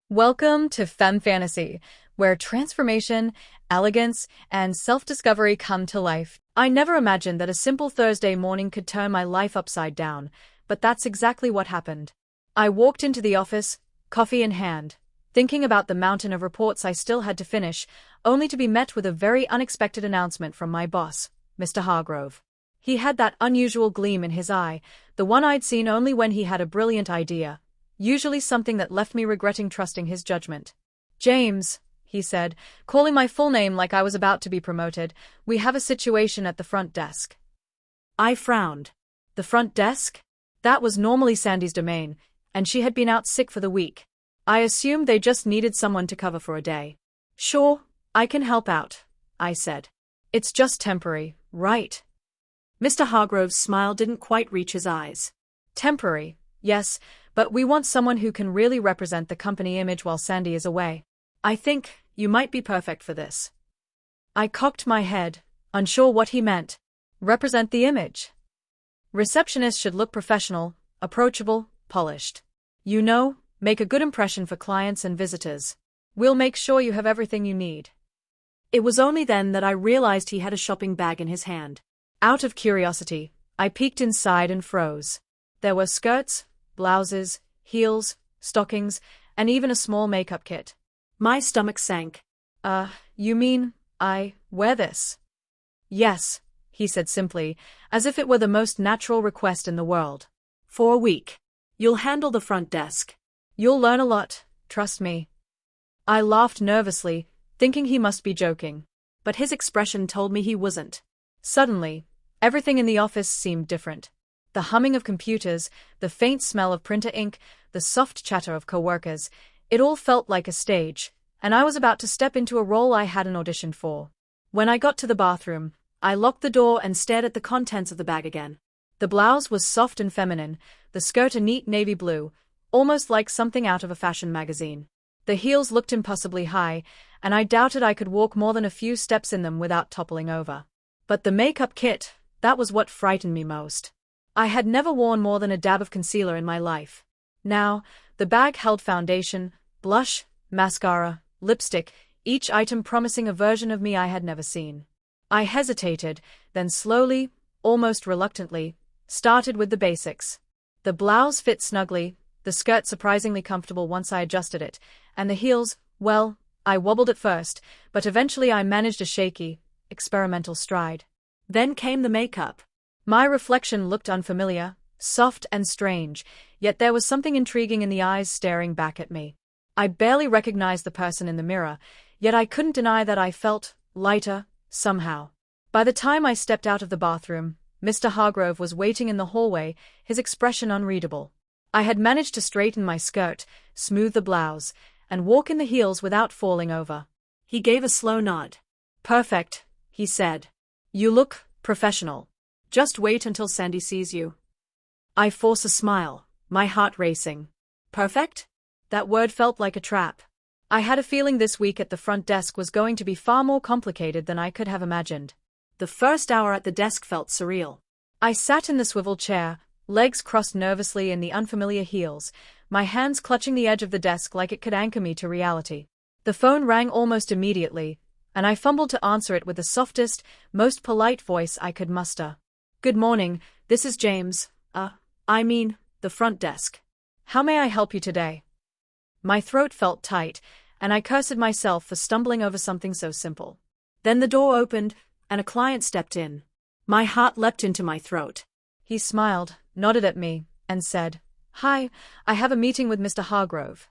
Welcome to Femme Fantasy, where transformation, elegance, and self-discovery come to life. I never imagined that a simple Thursday morning could turn my life upside down, but that's exactly what happened. I walked into the office, coffee in hand, thinking about the mountain of reports I still had to finish, only to be met with a very unexpected announcement from my boss, Mr. Hargrove. He had that unusual gleam in his eye, the one I'd seen only when he had a brilliant idea. Usually something that left me regretting trusting his judgment. "James," he said, calling my full name like I was about to be promoted, "we have a situation at the front desk." I frowned. The front desk? That was normally Sandy's domain, and she had been out sick for the week. I assumed they just needed someone to cover for a day. "Sure, I can help out," I said. "It's just temporary, right?" Mr. Hargrove's smile didn't quite reach his eyes. "Temporary, yes, but we want someone who can really represent the company image while Sandy is away. I think you might be perfect for this." I cocked my head, unsure what he meant. Represent the image. Receptionists should look professional, approachable, polished. You know, make a good impression for clients and visitors. We'll make sure you have everything you need. It was only then that I realized he had a shopping bag in his hand. Out of curiosity, I peeked inside and froze. There were skirts, blouses, heels, stockings, and even a small makeup kit. My stomach sank. You mean, I wear this?" "Yes," he said simply, as if it were the most natural request in the world. "For a week. You'll handle the front desk. You'll learn a lot, trust me." I laughed nervously, thinking he must be joking. But his expression told me he wasn't. Suddenly, everything in the office seemed different. The humming of computers, the faint smell of printer ink, the soft chatter of coworkers, it all felt like a stage, and I was about to step into a role I hadn't auditioned for. When I got to the bathroom, I locked the door and stared at the contents of the bag again. The blouse was soft and feminine, the skirt a neat navy blue, almost like something out of a fashion magazine. The heels looked impossibly high, and I doubted I could walk more than a few steps in them without toppling over. But the makeup kit, that was what frightened me most. I had never worn more than a dab of concealer in my life. Now, the bag held foundation, blush, mascara, lipstick, each item promising a version of me I had never seen. I hesitated, then slowly, almost reluctantly, started with the basics. The blouse fit snugly, the skirt surprisingly comfortable once I adjusted it, and the heels, well, I wobbled at first, but eventually I managed a shaky, experimental stride. Then came the makeup. My reflection looked unfamiliar, soft and strange, yet there was something intriguing in the eyes staring back at me. I barely recognized the person in the mirror, yet I couldn't deny that I felt lighter, somehow. By the time I stepped out of the bathroom, Mr. Hargrove was waiting in the hallway, his expression unreadable. I had managed to straighten my skirt, smooth the blouse, and walk in the heels without falling over. He gave a slow nod. "Perfect," he said. "You look professional. Just wait until Sandy sees you." I forced a smile, my heart racing. Perfect? That word felt like a trap. I had a feeling this week at the front desk was going to be far more complicated than I could have imagined. The first hour at the desk felt surreal. I sat in the swivel chair, legs crossed nervously in the unfamiliar heels, my hands clutching the edge of the desk like it could anchor me to reality. The phone rang almost immediately, and I fumbled to answer it with the softest, most polite voice I could muster. "Good morning, this is James, the front desk. How may I help you today?" My throat felt tight, and I cursed myself for stumbling over something so simple. Then the door opened, and a client stepped in. My heart leapt into my throat. He smiled, nodded at me, and said, "Hi, I have a meeting with Mr. Hargrove."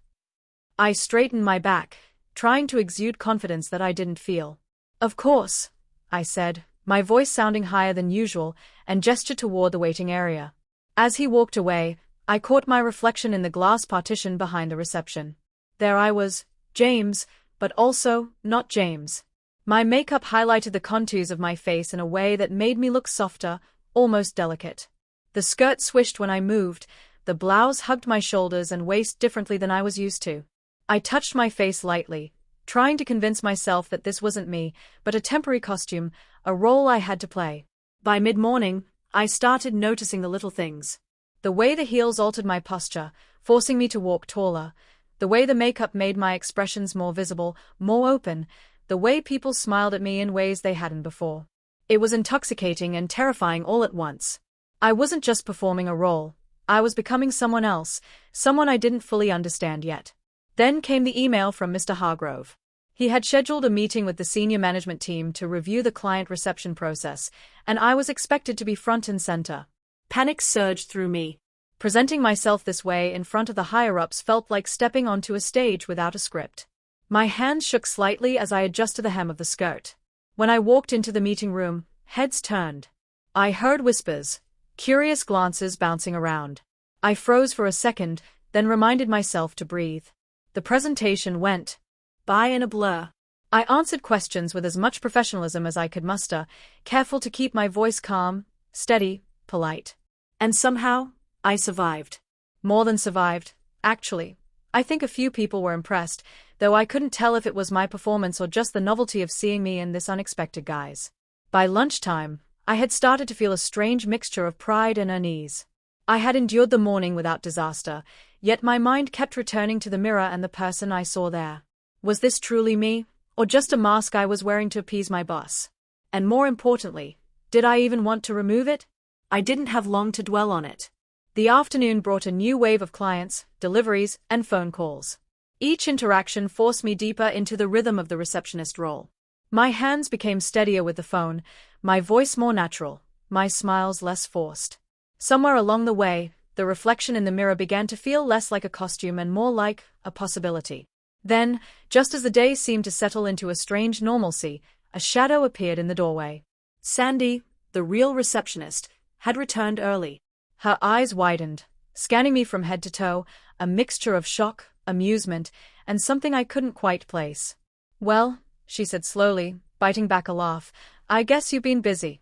I straightened my back, trying to exude confidence that I didn't feel. "Of course," I said, my voice sounding higher than usual, and gestured toward the waiting area. As he walked away, I caught my reflection in the glass partition behind the reception. There I was, James, but also not James. My makeup highlighted the contours of my face in a way that made me look softer, almost delicate. The skirt swished when I moved, the blouse hugged my shoulders and waist differently than I was used to. I touched my face lightly, trying to convince myself that this wasn't me, but a temporary costume, a role I had to play. By mid-morning, I started noticing the little things. The way the heels altered my posture, forcing me to walk taller, The way the makeup made my expressions more visible, more open, the way people smiled at me in ways they hadn't before. It was intoxicating and terrifying all at once. I wasn't just performing a role. I was becoming someone else, someone I didn't fully understand yet. Then came the email from Mr. Hargrove. He had scheduled a meeting with the senior management team to review the client reception process, and I was expected to be front and center. Panic surged through me. Presenting myself this way in front of the higher-ups felt like stepping onto a stage without a script. My hands shook slightly as I adjusted the hem of the skirt. When I walked into the meeting room, heads turned. I heard whispers, curious glances bouncing around. I froze for a second, then reminded myself to breathe. The presentation went by in a blur. I answered questions with as much professionalism as I could muster, careful to keep my voice calm, steady, polite. And somehow, I survived. More than survived, actually. I think a few people were impressed, though I couldn't tell if it was my performance or just the novelty of seeing me in this unexpected guise. By lunchtime, I had started to feel a strange mixture of pride and unease. I had endured the morning without disaster, yet my mind kept returning to the mirror and the person I saw there. Was this truly me, or just a mask I was wearing to appease my boss? And more importantly, did I even want to remove it? I didn't have long to dwell on it. The afternoon brought a new wave of clients, deliveries, and phone calls. Each interaction forced me deeper into the rhythm of the receptionist role. My hands became steadier with the phone, my voice more natural, my smiles less forced. Somewhere along the way, the reflection in the mirror began to feel less like a costume and more like a possibility. Then, just as the day seemed to settle into a strange normalcy, a shadow appeared in the doorway. Sandy, the real receptionist, had returned early. Her eyes widened, scanning me from head to toe, a mixture of shock, amusement, and something I couldn't quite place. "Well," she said slowly, biting back a laugh, "I guess you've been busy."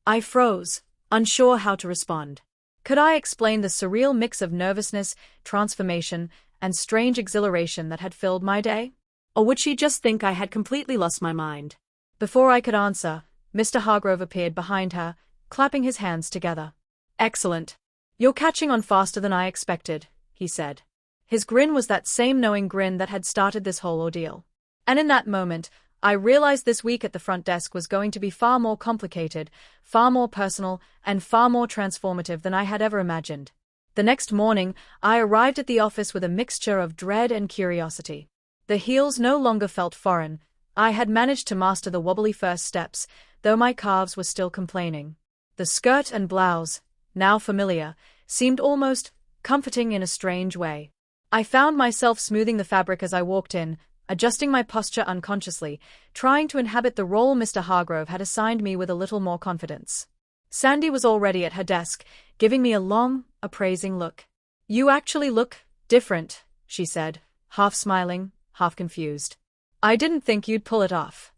I froze, unsure how to respond. Could I explain the surreal mix of nervousness, transformation, and strange exhilaration that had filled my day? Or would she just think I had completely lost my mind? Before I could answer, Mr. Hargrove appeared behind her, clapping his hands together. "Excellent. You're catching on faster than I expected," he said. His grin was that same knowing grin that had started this whole ordeal. And in that moment, I realized this week at the front desk was going to be far more complicated, far more personal, and far more transformative than I had ever imagined. The next morning, I arrived at the office with a mixture of dread and curiosity. The heels no longer felt foreign. I had managed to master the wobbly first steps, though my calves were still complaining. The skirt and blouse, now familiar, seemed almost comforting in a strange way. I found myself smoothing the fabric as I walked in, adjusting my posture unconsciously, trying to inhabit the role Mr. Hargrove had assigned me with a little more confidence. Sandy was already at her desk, giving me a long, appraising look. "You actually look different," she said, half smiling, half confused. "I didn't think you'd pull it off."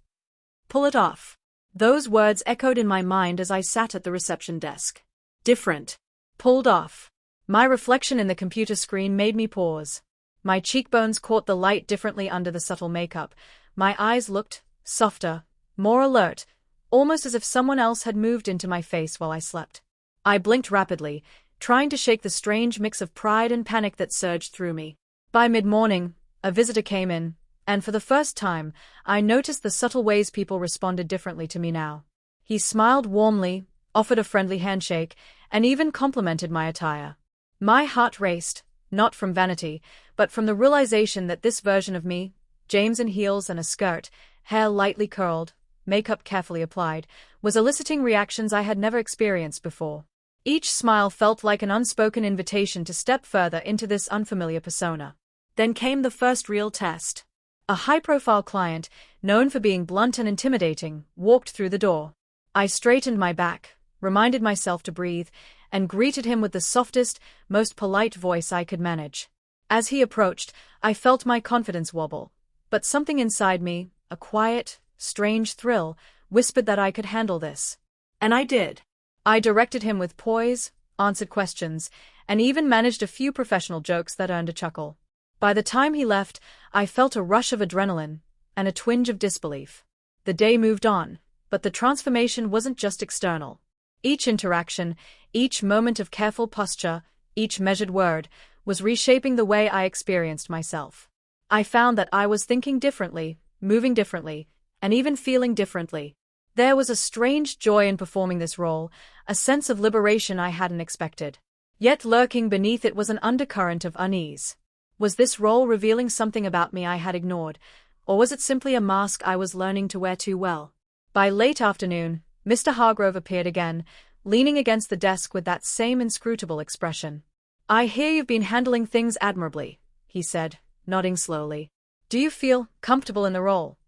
Pull it off. Those words echoed in my mind as I sat at the reception desk. Different. Pulled off. My reflection in the computer screen made me pause. My cheekbones caught the light differently under the subtle makeup. My eyes looked softer, more alert, almost as if someone else had moved into my face while I slept. I blinked rapidly, trying to shake the strange mix of pride and panic that surged through me. By mid-morning, a visitor came in, and for the first time, I noticed the subtle ways people responded differently to me now. He smiled warmly, offered a friendly handshake, and even complimented my attire. My heart raced, not from vanity, but from the realization that this version of me, James in heels and a skirt, hair lightly curled, makeup carefully applied, was eliciting reactions I had never experienced before. Each smile felt like an unspoken invitation to step further into this unfamiliar persona. Then came the first real test. A high-profile client, known for being blunt and intimidating, walked through the door. I straightened my back, reminded myself to breathe, and greeted him with the softest, most polite voice I could manage. As he approached, I felt my confidence wobble, but something inside me, a quiet, strange thrill, whispered that I could handle this. And I did. I directed him with poise, answered questions, and even managed a few professional jokes that earned a chuckle. By the time he left, I felt a rush of adrenaline and a twinge of disbelief. The day moved on, but the transformation wasn't just external. Each interaction, each moment of careful posture, each measured word, was reshaping the way I experienced myself. I found that I was thinking differently, moving differently, and even feeling differently. There was a strange joy in performing this role, a sense of liberation I hadn't expected. Yet lurking beneath it was an undercurrent of unease. Was this role revealing something about me I had ignored, or was it simply a mask I was learning to wear too well? By late afternoon, Mr. Hargrove appeared again, leaning against the desk with that same inscrutable expression. "I hear you've been handling things admirably," he said, nodding slowly. "Do you feel comfortable in the role?"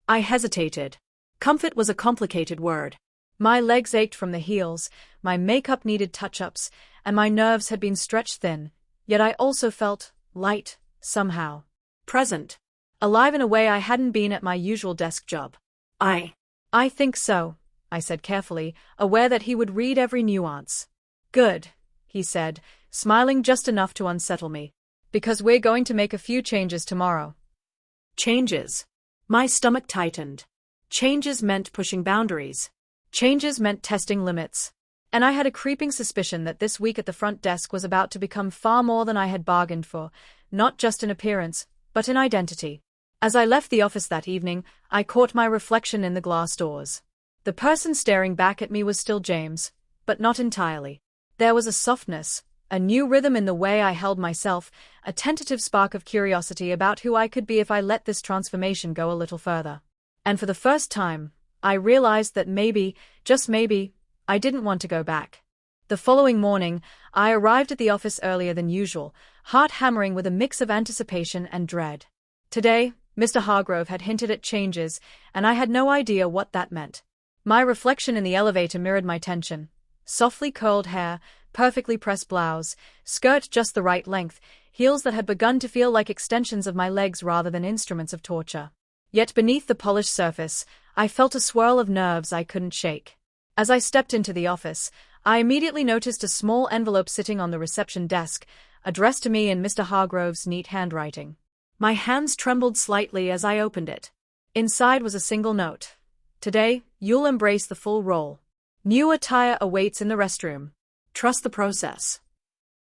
I hesitated. Comfort was a complicated word. My legs ached from the heels, my makeup needed touch-ups, and my nerves had been stretched thin, yet I also felt light, somehow. Present. Alive in a way I hadn't been at my usual desk job. I think so, I said carefully, aware that he would read every nuance. "Good," he said, smiling just enough to unsettle me. "Because we're going to make a few changes tomorrow." Changes. My stomach tightened. Changes meant pushing boundaries. Changes meant testing limits. And I had a creeping suspicion that this week at the front desk was about to become far more than I had bargained for, not just in appearance, but in identity. As I left the office that evening, I caught my reflection in the glass doors. The person staring back at me was still James, but not entirely. There was a softness, a new rhythm in the way I held myself, a tentative spark of curiosity about who I could be if I let this transformation go a little further. And for the first time, I realized that maybe, just maybe, I didn't want to go back. The following morning, I arrived at the office earlier than usual, heart hammering with a mix of anticipation and dread. Today, Mr. Hargrove had hinted at changes, and I had no idea what that meant. My reflection in the elevator mirrored my tension. Softly curled hair, perfectly pressed blouse, skirt just the right length, heels that had begun to feel like extensions of my legs rather than instruments of torture. Yet beneath the polished surface, I felt a swirl of nerves I couldn't shake. As I stepped into the office, I immediately noticed a small envelope sitting on the reception desk, addressed to me in Mr. Hargrove's neat handwriting. My hands trembled slightly as I opened it. Inside was a single note. "Today, you'll embrace the full role. New attire awaits in the restroom. Trust the process."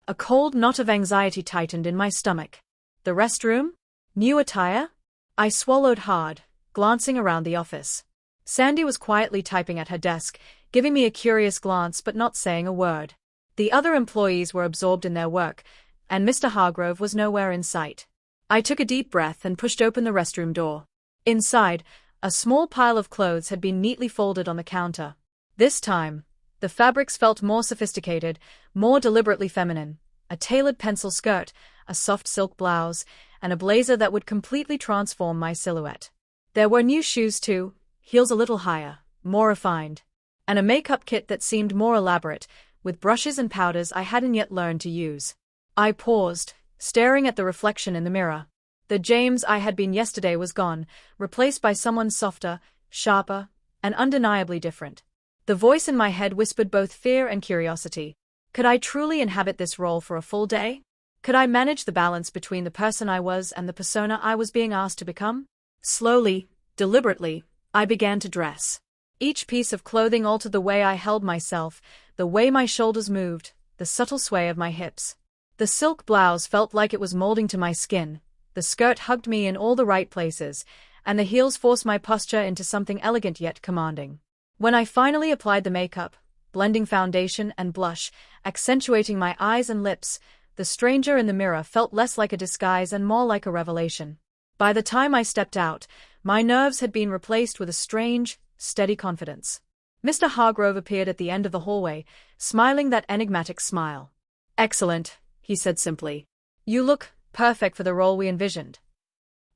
A cold knot of anxiety tightened in my stomach. The restroom? New attire? I swallowed hard, glancing around the office. Sandy was quietly typing at her desk, giving me a curious glance but not saying a word. The other employees were absorbed in their work, and Mr. Hargrove was nowhere in sight. I took a deep breath and pushed open the restroom door. Inside, a small pile of clothes had been neatly folded on the counter. This time, the fabrics felt more sophisticated, more deliberately feminine. A tailored pencil skirt, a soft silk blouse, and a blazer that would completely transform my silhouette. There were new shoes too, heels a little higher, more refined, and a makeup kit that seemed more elaborate, with brushes and powders I hadn't yet learned to use. I paused, staring at the reflection in the mirror. The James I had been yesterday was gone, replaced by someone softer, sharper, and undeniably different. The voice in my head whispered both fear and curiosity. Could I truly inhabit this role for a full day? Could I manage the balance between the person I was and the persona I was being asked to become? Slowly, deliberately, I began to dress. Each piece of clothing altered the way I held myself, the way my shoulders moved, the subtle sway of my hips. The silk blouse felt like it was molding to my skin, the skirt hugged me in all the right places, and the heels forced my posture into something elegant yet commanding. When I finally applied the makeup, blending foundation and blush, accentuating my eyes and lips, the stranger in the mirror felt less like a disguise and more like a revelation. By the time I stepped out, my nerves had been replaced with a strange, steady confidence. Mr. Hargrove appeared at the end of the hallway, smiling that enigmatic smile. "Excellent," he said simply. "You look perfect for the role we envisioned."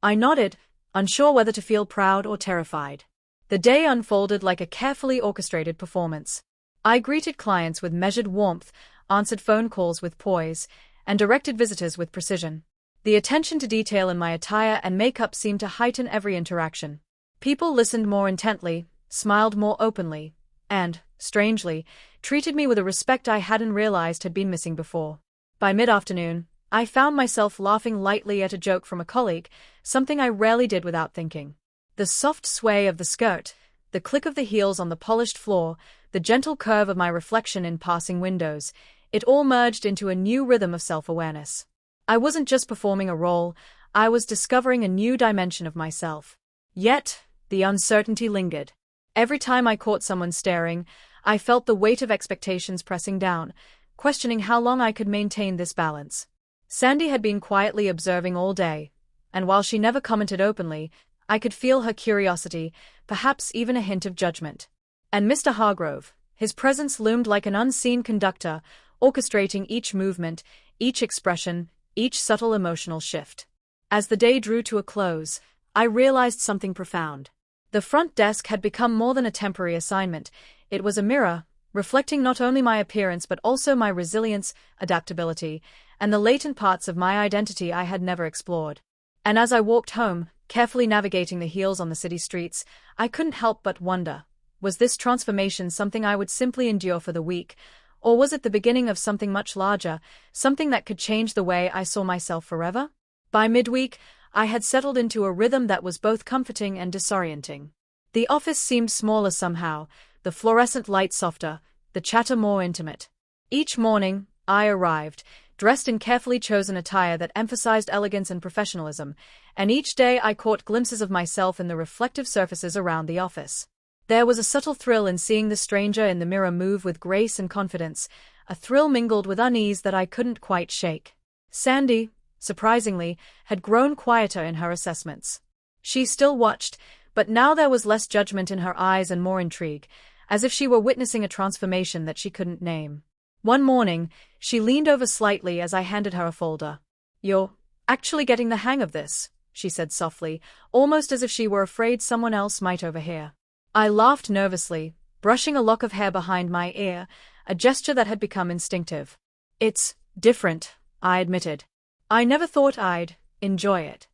I nodded, unsure whether to feel proud or terrified. The day unfolded like a carefully orchestrated performance. I greeted clients with measured warmth, answered phone calls with poise, and directed visitors with precision. The attention to detail in my attire and makeup seemed to heighten every interaction. People listened more intently, smiled more openly, and, strangely, treated me with a respect I hadn't realized had been missing before. By mid-afternoon, I found myself laughing lightly at a joke from a colleague, something I rarely did without thinking. The soft sway of the skirt, the click of the heels on the polished floor, the gentle curve of my reflection in passing windows, It all merged into a new rhythm of self-awareness. I wasn't just performing a role, I was discovering a new dimension of myself. Yet, the uncertainty lingered. Every time I caught someone staring, I felt the weight of expectations pressing down, questioning how long I could maintain this balance. Sandy had been quietly observing all day, and while she never commented openly, I could feel her curiosity, perhaps even a hint of judgment. And Mr. Hargrove, his presence loomed like an unseen conductor, orchestrating each movement, each expression, each subtle emotional shift. As the day drew to a close, I realized something profound. The front desk had become more than a temporary assignment. It was a mirror, reflecting not only my appearance but also my resilience, adaptability, and the latent parts of my identity I had never explored. And as I walked home, carefully navigating the heels on the city streets, I couldn't help but wonder, was this transformation something I would simply endure for the week, or was it the beginning of something much larger, something that could change the way I saw myself forever? By midweek, I had settled into a rhythm that was both comforting and disorienting. The office seemed smaller somehow, the fluorescent light softer, the chatter more intimate. Each morning, I arrived, dressed in carefully chosen attire that emphasized elegance and professionalism, and each day I caught glimpses of myself in the reflective surfaces around the office. There was a subtle thrill in seeing the stranger in the mirror move with grace and confidence, a thrill mingled with unease that I couldn't quite shake. Sandy, surprisingly, had grown quieter in her assessments. She still watched, but now there was less judgment in her eyes and more intrigue, as if she were witnessing a transformation that she couldn't name. One morning, she leaned over slightly as I handed her a folder. "You're actually getting the hang of this," she said softly, almost as if she were afraid someone else might overhear. I laughed nervously, brushing a lock of hair behind my ear, a gesture that had become instinctive. "It's different," I admitted. "I never thought I'd enjoy it."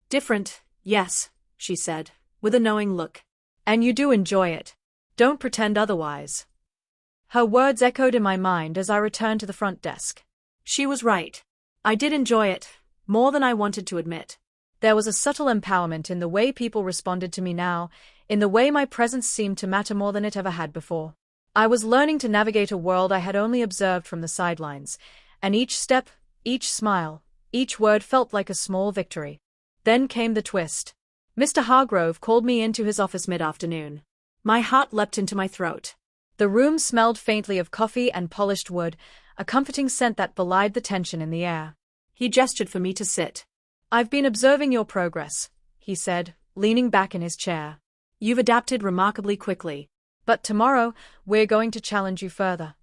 "Different, yes," she said, with a knowing look. "And you do enjoy it. Don't pretend otherwise." Her words echoed in my mind as I returned to the front desk. She was right. I did enjoy it, more than I wanted to admit. There was a subtle empowerment in the way people responded to me now, in the way my presence seemed to matter more than it ever had before. I was learning to navigate a world I had only observed from the sidelines, and each step, each smile, each word felt like a small victory. Then came the twist. Mr. Hargrove called me into his office mid-afternoon. My heart leapt into my throat. The room smelled faintly of coffee and polished wood, a comforting scent that belied the tension in the air. He gestured for me to sit. "I've been observing your progress," he said, leaning back in his chair. "You've adapted remarkably quickly. But tomorrow, we're going to challenge you further."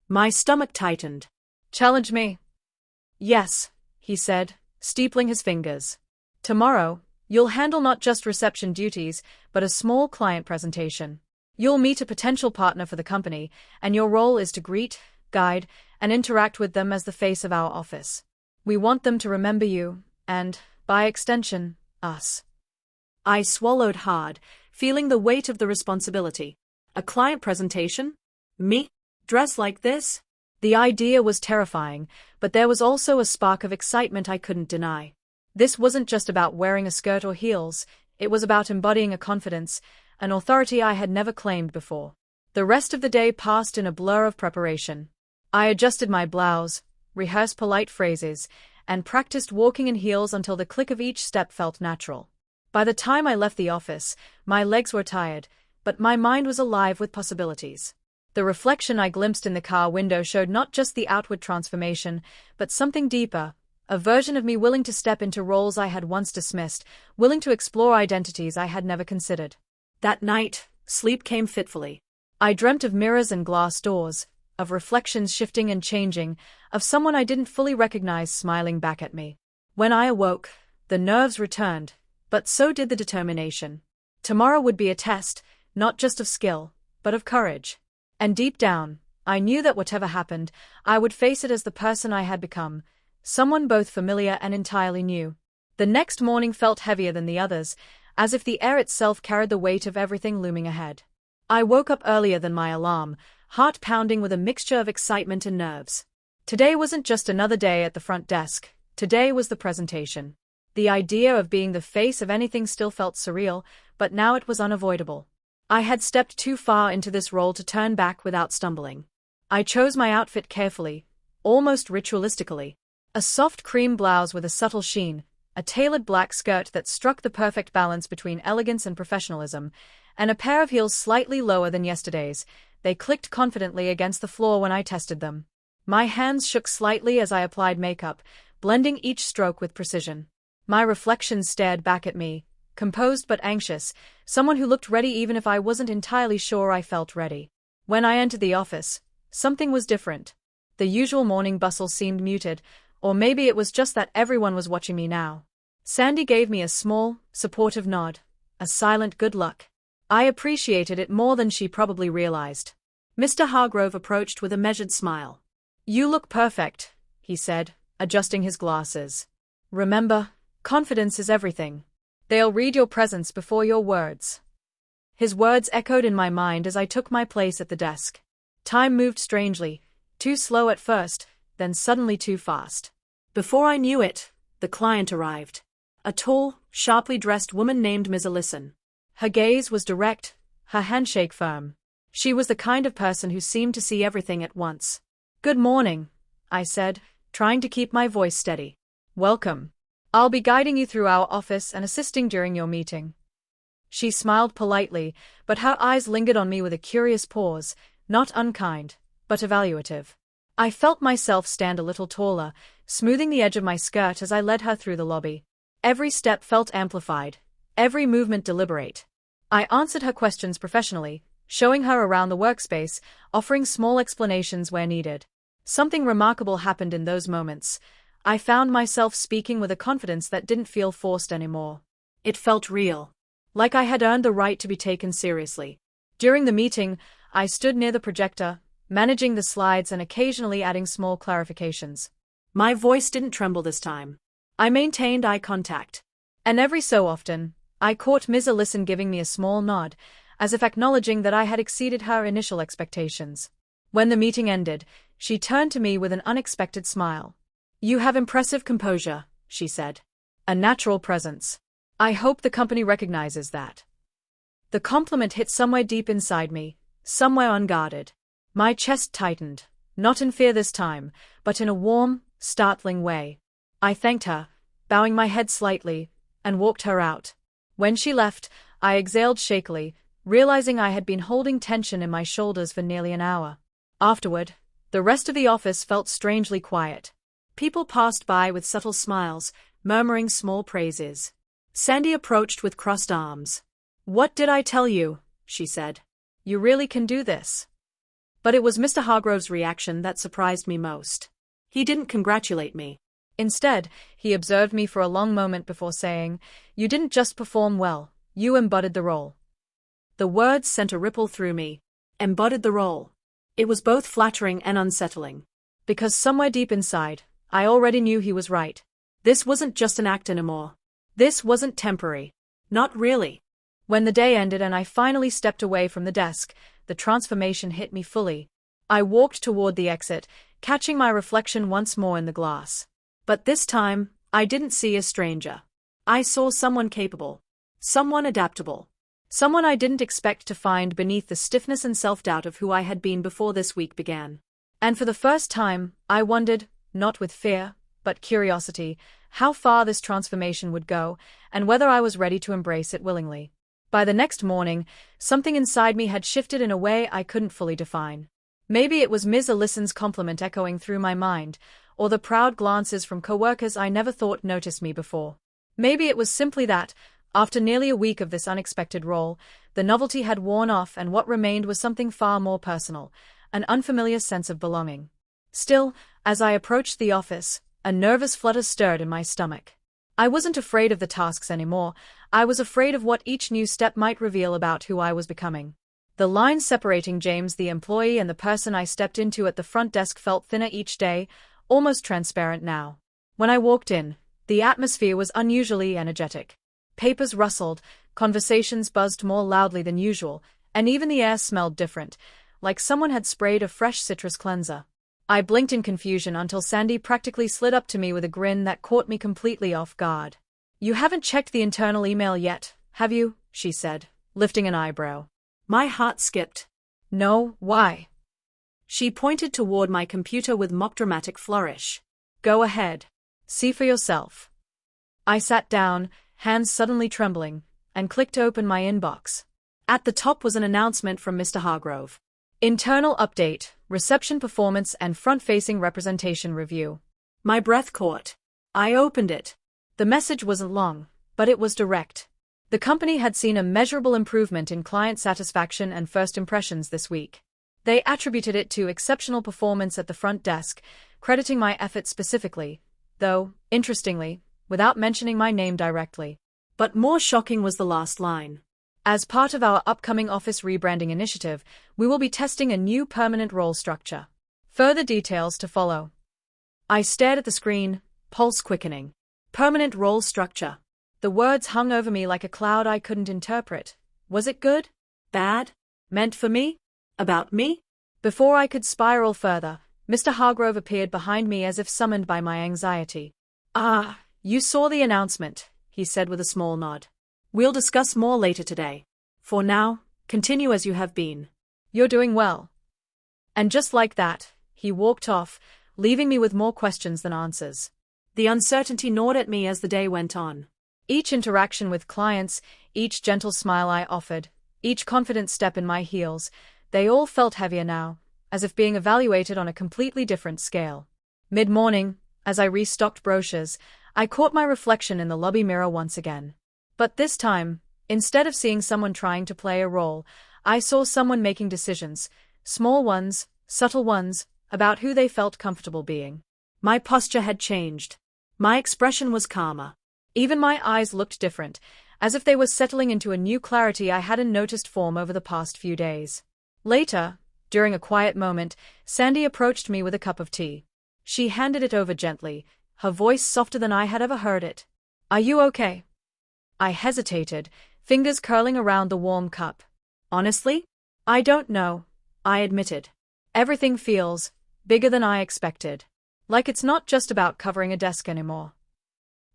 My stomach tightened. "Challenge me?" "Yes," he said, steepling his fingers. "Tomorrow, you'll handle not just reception duties, but a small client presentation. You'll meet a potential partner for the company, and your role is to greet, guide, and interact with them as the face of our office. We want them to remember you, and, by extension, us." I swallowed hard, feeling the weight of the responsibility. A client presentation? Me? Dressed like this? The idea was terrifying, but there was also a spark of excitement I couldn't deny. This wasn't just about wearing a skirt or heels, it was about embodying a confidence, an authority I had never claimed before. The rest of the day passed in a blur of preparation. I adjusted my blouse, rehearsed polite phrases, and practiced walking in heels until the click of each step felt natural. By the time I left the office, my legs were tired, but my mind was alive with possibilities. The reflection I glimpsed in the car window showed not just the outward transformation, but something deeper, a version of me willing to step into roles I had once dismissed, willing to explore identities I had never considered. That night, sleep came fitfully. I dreamt of mirrors and glass doors, of reflections shifting and changing, of someone I didn't fully recognize smiling back at me. When I awoke, the nerves returned, but so did the determination. Tomorrow would be a test, not just of skill, but of courage. And deep down, I knew that whatever happened, I would face it as the person I had become, someone both familiar and entirely new. The next morning felt heavier than the others, as if the air itself carried the weight of everything looming ahead. I woke up earlier than my alarm, heart pounding with a mixture of excitement and nerves. Today wasn't just another day at the front desk, today was the presentation. The idea of being the face of anything still felt surreal, but now it was unavoidable. I had stepped too far into this role to turn back without stumbling. I chose my outfit carefully, almost ritualistically. A soft cream blouse with a subtle sheen, a tailored black skirt that struck the perfect balance between elegance and professionalism, and a pair of heels slightly lower than yesterday's. They clicked confidently against the floor when I tested them. My hands shook slightly as I applied makeup, blending each stroke with precision. My reflection stared back at me, composed but anxious, someone who looked ready even if I wasn't entirely sure I felt ready. When I entered the office, something was different. The usual morning bustle seemed muted, or maybe it was just that everyone was watching me now. Sandy gave me a small, supportive nod, a silent good luck. I appreciated it more than she probably realized. Mr. Hargrove approached with a measured smile. "You look perfect," he said, adjusting his glasses. "Remember, confidence is everything. They'll read your presence before your words." His words echoed in my mind as I took my place at the desk. Time moved strangely, too slow at first, then suddenly too fast. Before I knew it, the client arrived. A tall, sharply dressed woman named Ms. Ellison. Her gaze was direct, her handshake firm. She was the kind of person who seemed to see everything at once. "Good morning," I said, trying to keep my voice steady. "Welcome. I'll be guiding you through our office and assisting during your meeting." She smiled politely, but her eyes lingered on me with a curious pause, not unkind, but evaluative. I felt myself stand a little taller, smoothing the edge of my skirt as I led her through the lobby. Every step felt amplified, every movement deliberate. I answered her questions professionally, showing her around the workspace, offering small explanations where needed. Something remarkable happened in those moments. I found myself speaking with a confidence that didn't feel forced anymore. It felt real, like I had earned the right to be taken seriously. During the meeting, I stood near the projector, managing the slides and occasionally adding small clarifications. My voice didn't tremble this time. I maintained eye contact. And every so often, I caught Ms. Ellison giving me a small nod, as if acknowledging that I had exceeded her initial expectations. When the meeting ended, she turned to me with an unexpected smile. "You have impressive composure," she said. "A natural presence. I hope the company recognizes that." The compliment hit somewhere deep inside me, somewhere unguarded. My chest tightened, not in fear this time, but in a warm, startling way. I thanked her, bowing my head slightly, and walked her out. When she left, I exhaled shakily, realizing I had been holding tension in my shoulders for nearly an hour. Afterward, the rest of the office felt strangely quiet. People passed by with subtle smiles, murmuring small praises. Sandy approached with crossed arms. "What did I tell you?" she said. "You really can do this." But it was Mr. Hargrove's reaction that surprised me most. He didn't congratulate me. Instead, he observed me for a long moment before saying, "You didn't just perform well, you embodied the role." The words sent a ripple through me. Embodied the role. It was both flattering and unsettling. Because somewhere deep inside, I already knew he was right. This wasn't just an act anymore. This wasn't temporary. Not really. When the day ended and I finally stepped away from the desk, the transformation hit me fully. I walked toward the exit, catching my reflection once more in the glass. But this time, I didn't see a stranger. I saw someone capable. Someone adaptable. Someone I didn't expect to find beneath the stiffness and self-doubt of who I had been before this week began. And for the first time, I wondered, not with fear, but curiosity, how far this transformation would go, and whether I was ready to embrace it willingly. By the next morning, something inside me had shifted in a way I couldn't fully define. Maybe it was Ms. Ellison's compliment echoing through my mind, or the proud glances from coworkers I never thought noticed me before. Maybe it was simply that, after nearly a week of this unexpected role, the novelty had worn off and what remained was something far more personal, an unfamiliar sense of belonging. Still, as I approached the office, a nervous flutter stirred in my stomach. I wasn't afraid of the tasks anymore, I was afraid of what each new step might reveal about who I was becoming. The line separating James the employee and the person I stepped into at the front desk felt thinner each day, almost transparent now. When I walked in, the atmosphere was unusually energetic. Papers rustled, conversations buzzed more loudly than usual, and even the air smelled different, like someone had sprayed a fresh citrus cleanser. I blinked in confusion until Sandy practically slid up to me with a grin that caught me completely off guard. "You haven't checked the internal email yet, have you?" she said, lifting an eyebrow. My heart skipped. "No, why?" She pointed toward my computer with mock dramatic flourish. Go ahead. See for yourself. I sat down, hands suddenly trembling, and clicked open my inbox. At the top was an announcement from Mr. Hargrove. Internal update, reception performance and front-facing representation review. My breath caught. I opened it. The message wasn't long, but it was direct. The company had seen a measurable improvement in client satisfaction and first impressions this week. They attributed it to exceptional performance at the front desk, crediting my efforts specifically, though, interestingly, without mentioning my name directly. But more shocking was the last line. As part of our upcoming office rebranding initiative, we will be testing a new permanent role structure. Further details to follow. I stared at the screen, pulse quickening. Permanent role structure. The words hung over me like a cloud I couldn't interpret. Was it good? Bad? Meant for me? About me? Before I could spiral further, Mr. Hargrove appeared behind me as if summoned by my anxiety. Ah, you saw the announcement, he said with a small nod. We'll discuss more later today. For now, continue as you have been. You're doing well. And just like that, he walked off, leaving me with more questions than answers. The uncertainty gnawed at me as the day went on. Each interaction with clients, each gentle smile I offered, each confident step in my heels, they all felt heavier now, as if being evaluated on a completely different scale. Mid-morning, as I restocked brochures, I caught my reflection in the lobby mirror once again. But this time, instead of seeing someone trying to play a role, I saw someone making decisions, small ones, subtle ones, about who they felt comfortable being. My posture had changed. My expression was calmer. Even my eyes looked different, as if they were settling into a new clarity I hadn't noticed form over the past few days. Later, during a quiet moment, Sandy approached me with a cup of tea. She handed it over gently, her voice softer than I had ever heard it. Are you okay? I hesitated, fingers curling around the warm cup. Honestly? I don't know, I admitted. Everything feels bigger than I expected. Like it's not just about covering a desk anymore.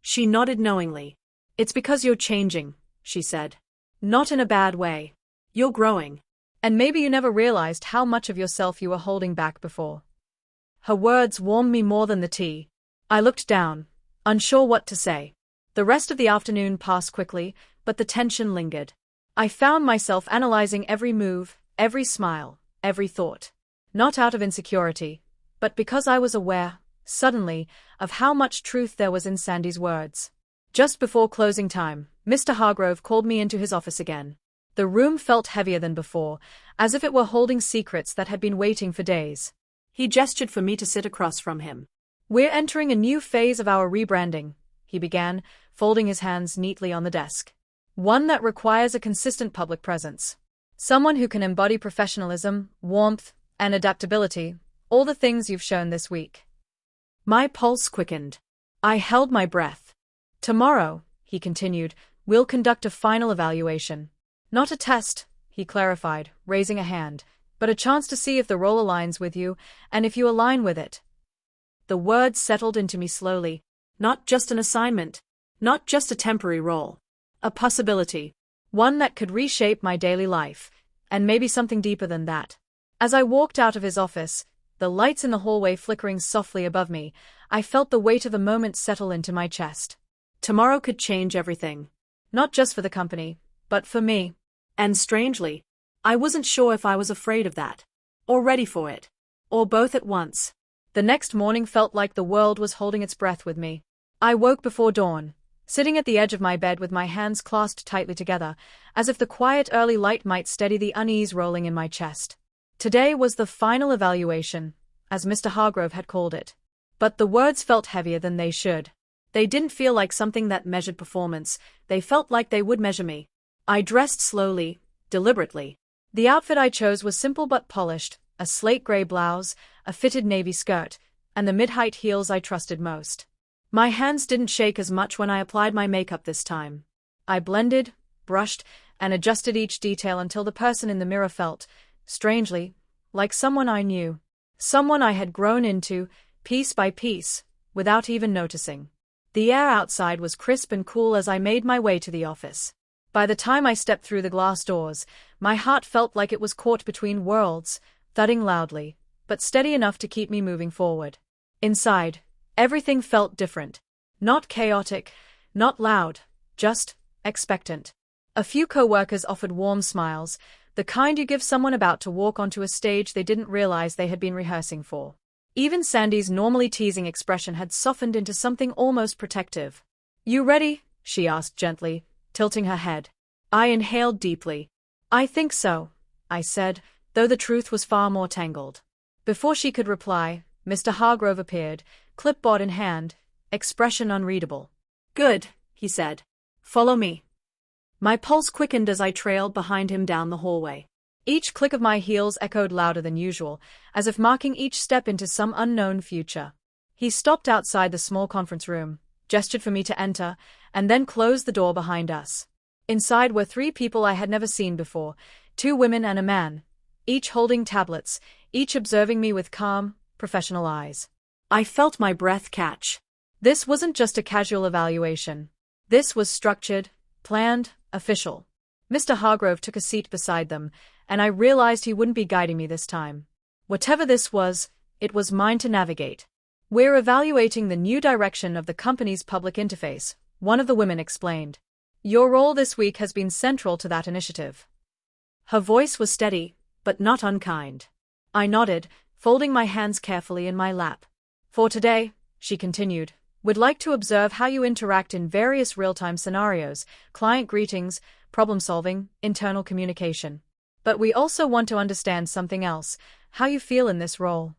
She nodded knowingly. It's because you're changing, she said. Not in a bad way. You're growing. And maybe you never realized how much of yourself you were holding back before. Her words warmed me more than the tea. I looked down, unsure what to say. The rest of the afternoon passed quickly, but the tension lingered. I found myself analyzing every move, every smile, every thought. Not out of insecurity, but because I was aware, suddenly, of how much truth there was in Sandy's words. Just before closing time, Mr. Hargrove called me into his office again. The room felt heavier than before, as if it were holding secrets that had been waiting for days. He gestured for me to sit across from him. We're entering a new phase of our rebranding, he began, folding his hands neatly on the desk. One that requires a consistent public presence. Someone who can embody professionalism, warmth, and adaptability, all the things you've shown this week. My pulse quickened. I held my breath. Tomorrow, he continued, we'll conduct a final evaluation. Not a test, he clarified, raising a hand, but a chance to see if the role aligns with you, and if you align with it. The words settled into me slowly. Not just an assignment. Not just a temporary role. A possibility. One that could reshape my daily life, and maybe something deeper than that. As I walked out of his office, the lights in the hallway flickering softly above me, I felt the weight of the moment settle into my chest. Tomorrow could change everything. Not just for the company, but for me. And strangely, I wasn't sure if I was afraid of that, or ready for it, or both at once. The next morning felt like the world was holding its breath with me. I woke before dawn, sitting at the edge of my bed with my hands clasped tightly together, as if the quiet early light might steady the unease rolling in my chest. Today was the final evaluation, as Mr. Hargrove had called it. But the words felt heavier than they should. They didn't feel like something that measured performance, they felt like they would measure me. I dressed slowly, deliberately. The outfit I chose was simple but polished, a slate gray blouse, a fitted navy skirt, and the mid-height heels I trusted most. My hands didn't shake as much when I applied my makeup this time. I blended, brushed, and adjusted each detail until the person in the mirror felt, strangely, like someone I knew. Someone I had grown into, piece by piece, without even noticing. The air outside was crisp and cool as I made my way to the office. By the time I stepped through the glass doors, my heart felt like it was caught between worlds, thudding loudly, but steady enough to keep me moving forward. Inside, everything felt different. Not chaotic, not loud, just expectant. A few co-workers offered warm smiles, the kind you give someone about to walk onto a stage they didn't realize they had been rehearsing for. Even Sandy's normally teasing expression had softened into something almost protective. "You ready?" she asked gently, tilting her head. I inhaled deeply. "I think so," I said, though the truth was far more tangled. Before she could reply, Mr. Hargrove appeared, clipboard in hand, expression unreadable. "Good," he said. "Follow me." My pulse quickened as I trailed behind him down the hallway. Each click of my heels echoed louder than usual, as if marking each step into some unknown future. He stopped outside the small conference room, gestured for me to enter, and then closed the door behind us. Inside were 3 people I had never seen before, 2 women and a man, each holding tablets, each observing me with calm, professional eyes. I felt my breath catch. This wasn't just a casual evaluation. This was structured, planned, official. Mr. Hargrove took a seat beside them, and I realized he wouldn't be guiding me this time. Whatever this was, it was mine to navigate. "We're evaluating the new direction of the company's public interface," one of the women explained. "Your role this week has been central to that initiative." Her voice was steady, but not unkind. I nodded, folding my hands carefully in my lap. "For today," she continued, "we'd like to observe how you interact in various real-time scenarios, client greetings, problem-solving, internal communication. But we also want to understand something else, how you feel in this role."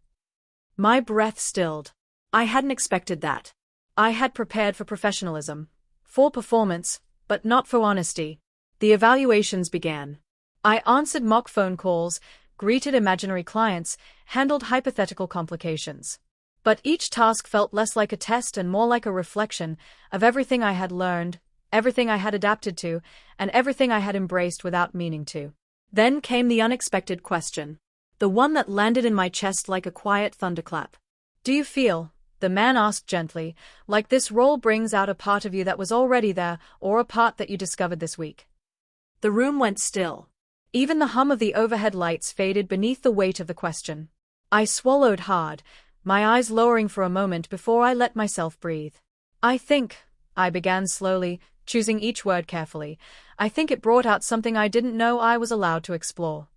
My breath stilled. I hadn't expected that. I had prepared for professionalism, for performance, but not for honesty. The evaluations began. I answered mock phone calls, greeted imaginary clients, handled hypothetical complications. But each task felt less like a test and more like a reflection of everything I had learned, everything I had adapted to, and everything I had embraced without meaning to. Then came the unexpected question. The one that landed in my chest like a quiet thunderclap. "Do you feel," the man asked gently, "like this role brings out a part of you that was already there, or a part that you discovered this week?" The room went still. Even the hum of the overhead lights faded beneath the weight of the question. I swallowed hard, my eyes lowering for a moment before I let myself breathe. "I think," I began slowly, choosing each word carefully, "I think it brought out something I didn't know I was allowed to explore."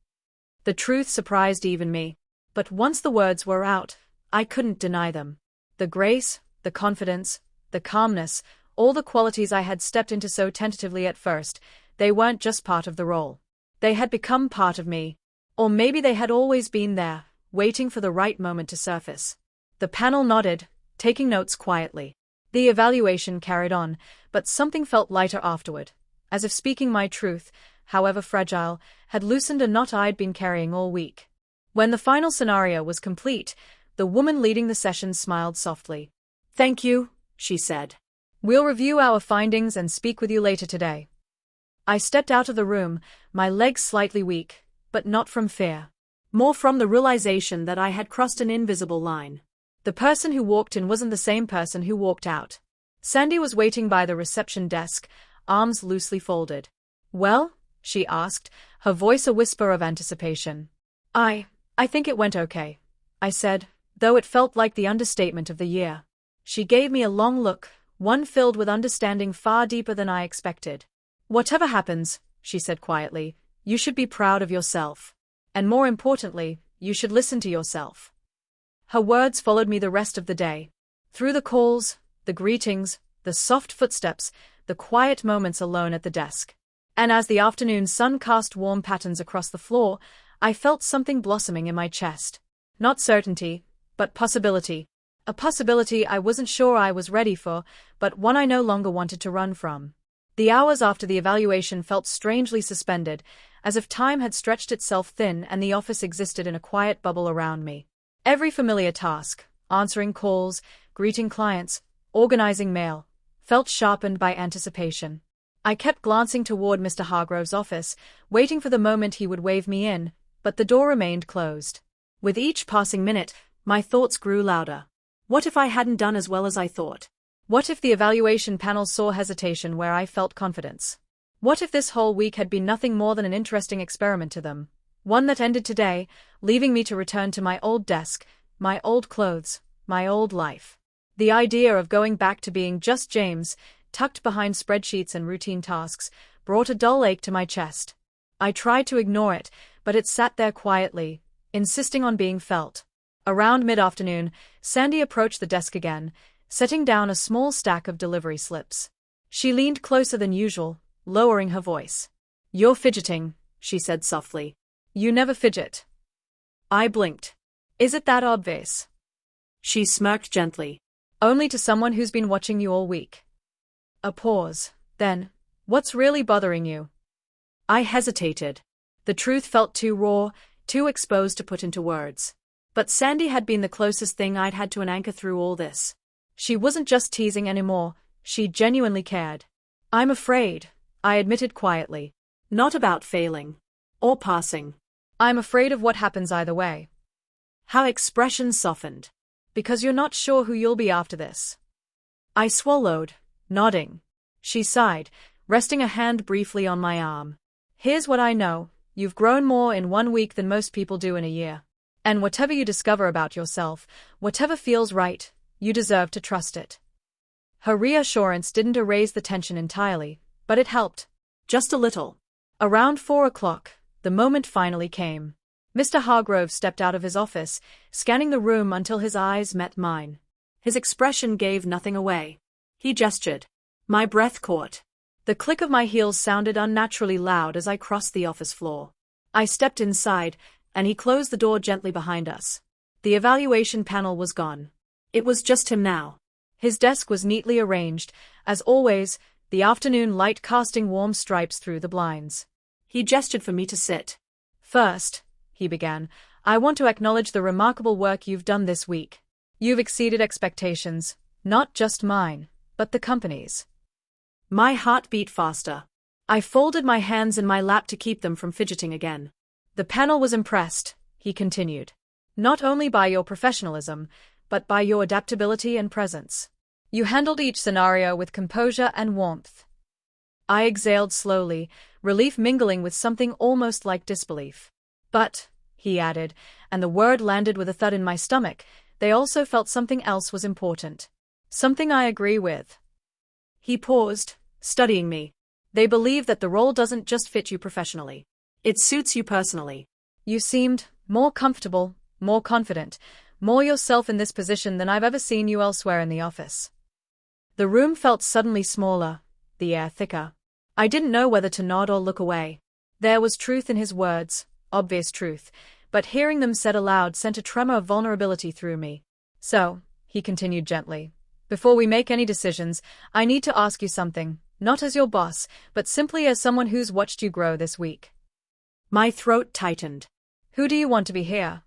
The truth surprised even me. But once the words were out, I couldn't deny them. The grace, the confidence, the calmness, all the qualities I had stepped into so tentatively at first, they weren't just part of the role. They had become part of me. Or maybe they had always been there, waiting for the right moment to surface. The panel nodded, taking notes quietly. The evaluation carried on, but something felt lighter afterward, as if speaking my truth, however fragile, had loosened a knot I'd been carrying all week. When the final scenario was complete, the woman leading the session smiled softly. "Thank you," she said. "We'll review our findings and speak with you later today." I stepped out of the room, my legs slightly weak, but not from fear. More from the realization that I had crossed an invisible line. The person who walked in wasn't the same person who walked out. Sandy was waiting by the reception desk, arms loosely folded. "Well?" she asked, her voice a whisper of anticipation. I think it went okay," I said, though it felt like the understatement of the year. She gave me a long look, one filled with understanding far deeper than I expected. "Whatever happens," she said quietly, "you should be proud of yourself. And more importantly, you should listen to yourself." Her words followed me the rest of the day. Through the calls, the greetings, the soft footsteps, the quiet moments alone at the desk. And as the afternoon sun cast warm patterns across the floor, I felt something blossoming in my chest. Not certainty, but possibility. A possibility I wasn't sure I was ready for, but one I no longer wanted to run from. The hours after the evaluation felt strangely suspended, as if time had stretched itself thin and the office existed in a quiet bubble around me. Every familiar task, answering calls, greeting clients, organizing mail, felt sharpened by anticipation. I kept glancing toward Mr. Hargrove's office, waiting for the moment he would wave me in, but the door remained closed. With each passing minute, my thoughts grew louder. What if I hadn't done as well as I thought? What if the evaluation panel saw hesitation where I felt confidence? What if this whole week had been nothing more than an interesting experiment to them? One that ended today, leaving me to return to my old desk, my old clothes, my old life. The idea of going back to being just James, tucked behind spreadsheets and routine tasks, brought a dull ache to my chest. I tried to ignore it, but it sat there quietly, insisting on being felt. Around mid-afternoon, Sandy approached the desk again, setting down a small stack of delivery slips. She leaned closer than usual, lowering her voice. "You're fidgeting," she said softly. "You never fidget." I blinked. "Is it that obvious?" She smirked gently. "Only to someone who's been watching you all week." A pause. Then, "What's really bothering you?" I hesitated. The truth felt too raw, too exposed to put into words. But Sandy had been the closest thing I'd had to an anchor through all this. She wasn't just teasing anymore, she genuinely cared. "I'm afraid," I admitted quietly. "Not about failing. Or passing. I'm afraid of what happens either way." Her expression softened. "Because you're not sure who you'll be after this." I swallowed, nodding. She sighed, resting a hand briefly on my arm. "Here's what I know. You've grown more in 1 week than most people do in a year. And whatever you discover about yourself, whatever feels right, you deserve to trust it." Her reassurance didn't erase the tension entirely, but it helped. Just a little. Around 4 o'clock, the moment finally came. Mr. Hargrove stepped out of his office, scanning the room until his eyes met mine. His expression gave nothing away. He gestured. My breath caught. The click of my heels sounded unnaturally loud as I crossed the office floor. I stepped inside, and he closed the door gently behind us. The evaluation panel was gone. It was just him now. His desk was neatly arranged, as always, the afternoon light casting warm stripes through the blinds. He gestured for me to sit. "First," he began, "I want to acknowledge the remarkable work you've done this week. You've exceeded expectations, not just mine, but the company's." My heart beat faster. I folded my hands in my lap to keep them from fidgeting again. "The panel was impressed," he continued. "Not only by your professionalism, but by your adaptability and presence. You handled each scenario with composure and warmth." I exhaled slowly, relief mingling with something almost like disbelief. "But," he added, and the word landed with a thud in my stomach, "they also felt something else was important. Something I agree with." He paused, studying me. "They believe that the role doesn't just fit you professionally. It suits you personally. You seemed more comfortable, more confident, more yourself in this position than I've ever seen you elsewhere in the office." The room felt suddenly smaller, the air thicker. I didn't know whether to nod or look away. There was truth in his words, obvious truth, but hearing them said aloud sent a tremor of vulnerability through me. "So," he continued gently, "before we make any decisions, I need to ask you something, not as your boss, but simply as someone who's watched you grow this week." My throat tightened. "Who do you want to be here?"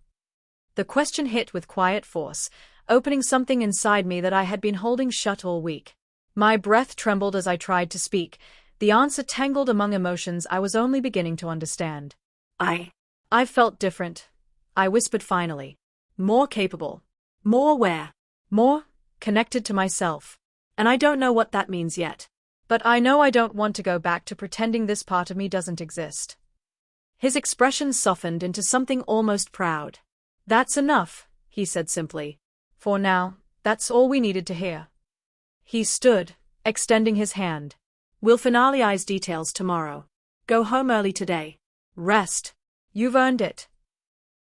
The question hit with quiet force, opening something inside me that I had been holding shut all week. My breath trembled as I tried to speak, the answer tangled among emotions I was only beginning to understand. I felt different," I whispered finally. "More capable. More aware. More connected to myself. And I don't know what that means yet. But I know I don't want to go back to pretending this part of me doesn't exist." His expression softened into something almost proud. "That's enough," he said simply. "For now, that's all we needed to hear." He stood, extending his hand. "We'll finalize details tomorrow. Go home early today. Rest. You've earned it."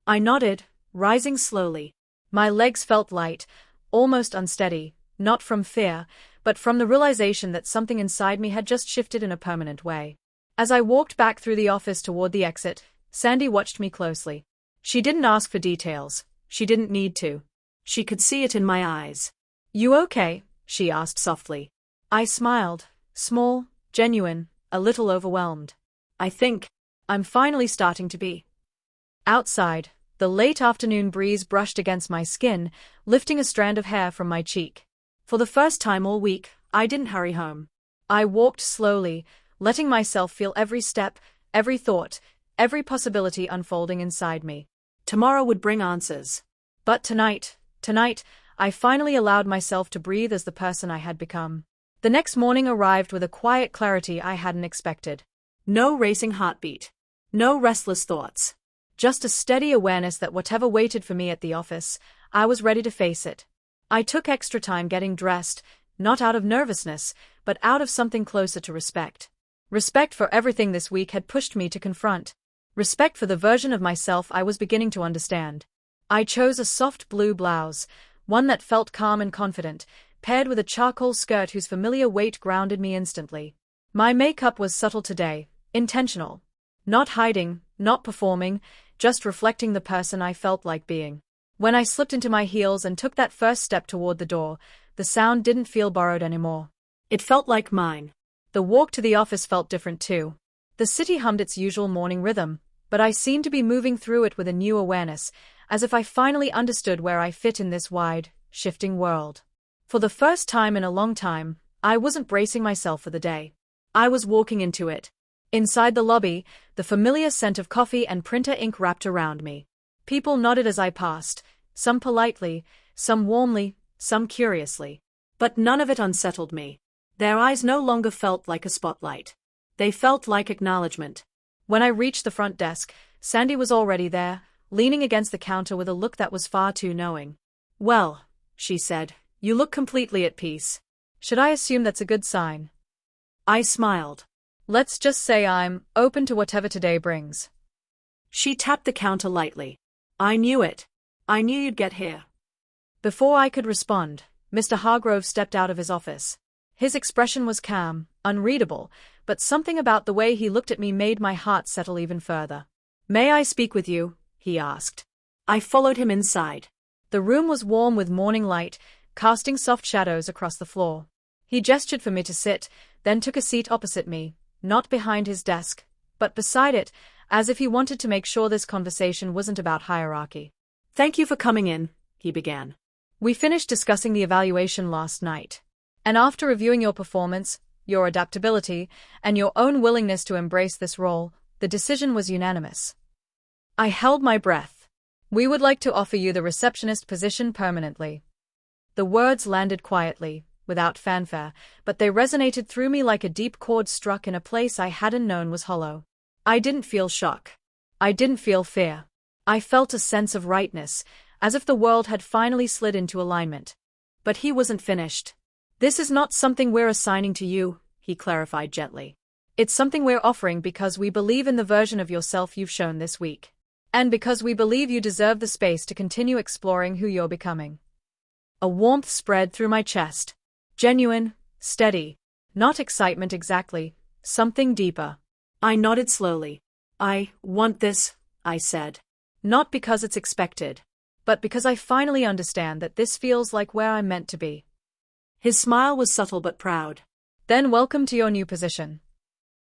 I nodded, rising slowly. My legs felt light, almost unsteady, not from fear, but from the realization that something inside me had just shifted in a permanent way. As I walked back through the office toward the exit, Sandy watched me closely. She didn't ask for details. She didn't need to. She could see it in my eyes. "You okay?" she asked softly. I smiled, small, genuine, a little overwhelmed. "I think I'm finally starting to be." Outside, the late afternoon breeze brushed against my skin, lifting a strand of hair from my cheek. For the first time all week, I didn't hurry home. I walked slowly, letting myself feel every step, every thought, every possibility unfolding inside me. Tomorrow would bring answers. But tonight, I finally allowed myself to breathe as the person I had become. The next morning arrived with a quiet clarity I hadn't expected. No racing heartbeat. No restless thoughts. Just a steady awareness that whatever waited for me at the office, I was ready to face it. I took extra time getting dressed, not out of nervousness, but out of something closer to respect. Respect for everything this week had pushed me to confront. Respect for the version of myself I was beginning to understand. I chose a soft blue blouse, one that felt calm and confident, paired with a charcoal skirt whose familiar weight grounded me instantly. My makeup was subtle today, intentional. Not hiding, not performing, just reflecting the person I felt like being. When I slipped into my heels and took that first step toward the door, the sound didn't feel borrowed anymore. It felt like mine. The walk to the office felt different too. The city hummed its usual morning rhythm, but I seemed to be moving through it with a new awareness, as if I finally understood where I fit in this wide, shifting world. For the first time in a long time, I wasn't bracing myself for the day. I was walking into it. Inside the lobby, the familiar scent of coffee and printer ink wrapped around me. People nodded as I passed, some politely, some warmly, some curiously. But none of it unsettled me. Their eyes no longer felt like a spotlight. They felt like acknowledgement. When I reached the front desk, Sandy was already there, leaning against the counter with a look that was far too knowing. "Well," she said, "you look completely at peace." Should I assume that's a good sign? I smiled. Let's just say I'm open to whatever today brings. She tapped the counter lightly. "I knew it. I knew you'd get here." Before I could respond, Mr. Hargrove stepped out of his office. His expression was calm, unreadable, but something about the way he looked at me made my heart settle even further. "May I speak with you?" he asked. I followed him inside. The room was warm with morning light, casting soft shadows across the floor. He gestured for me to sit, then took a seat opposite me, not behind his desk, but beside it, as if he wanted to make sure this conversation wasn't about hierarchy. "Thank you for coming in," he began. "We finished discussing the evaluation last night. And after reviewing your performance, your adaptability, and your own willingness to embrace this role, the decision was unanimous." I held my breath. "We would like to offer you the receptionist position permanently." The words landed quietly, without fanfare, but they resonated through me like a deep chord struck in a place I hadn't known was hollow. I didn't feel shock. I didn't feel fear. I felt a sense of rightness, as if the world had finally slid into alignment. But he wasn't finished. "This is not something we're assigning to you," he clarified gently. "It's something we're offering because we believe in the version of yourself you've shown this week. And because we believe you deserve the space to continue exploring who you're becoming." A warmth spread through my chest. Genuine, steady. Not excitement exactly, something deeper. I nodded slowly. "I want this," I said. "Not because it's expected, but because I finally understand that this feels like where I'm meant to be." His smile was subtle but proud. "Then welcome to your new position."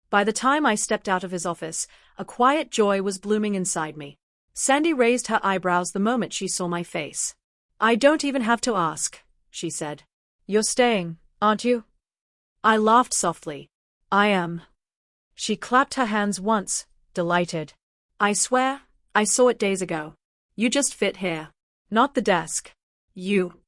By the time I stepped out of his office, a quiet joy was blooming inside me. Sandy raised her eyebrows the moment she saw my face. "I don't even have to ask," she said. "You're staying, aren't you?" I laughed softly. "I am." She clapped her hands once, delighted. "I swear, I saw it days ago. You just fit here." "Not the desk. You."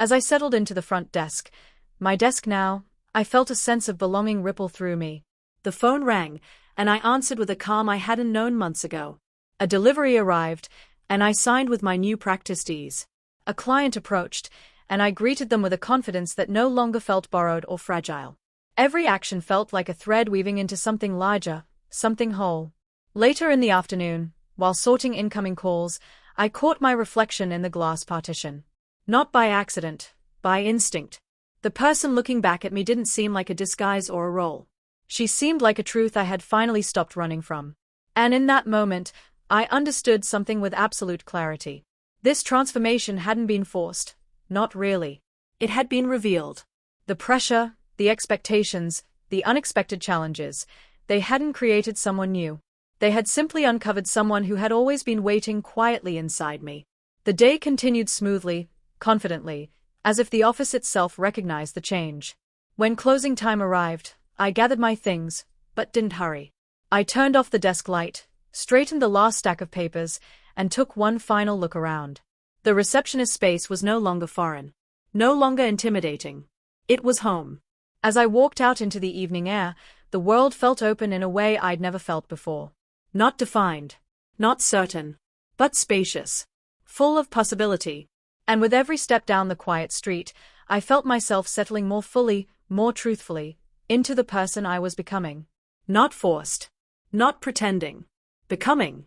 As I settled into the front desk, my desk now, I felt a sense of belonging ripple through me. The phone rang, and I answered with a calm I hadn't known months ago. A delivery arrived, and I signed with my new practiced ease. A client approached, and I greeted them with a confidence that no longer felt borrowed or fragile. Every action felt like a thread weaving into something larger, something whole. Later in the afternoon, while sorting incoming calls, I caught my reflection in the glass partition. Not by accident, by instinct. The person looking back at me didn't seem like a disguise or a role. She seemed like a truth I had finally stopped running from. And in that moment, I understood something with absolute clarity. This transformation hadn't been forced. Not really. It had been revealed. The pressure, the expectations, the unexpected challenges, they hadn't created someone new. They had simply uncovered someone who had always been waiting quietly inside me. The day continued smoothly, confidently, as if the office itself recognized the change. When closing time arrived, I gathered my things, but didn't hurry. I turned off the desk light, straightened the last stack of papers, and took one final look around. The receptionist space was no longer foreign, no longer intimidating. It was home. As I walked out into the evening air, the world felt open in a way I'd never felt before. Not defined. Not certain, but spacious. Full of possibility. And with every step down the quiet street, I felt myself settling more fully, more truthfully, into the person I was becoming. Not forced. Not pretending. Becoming.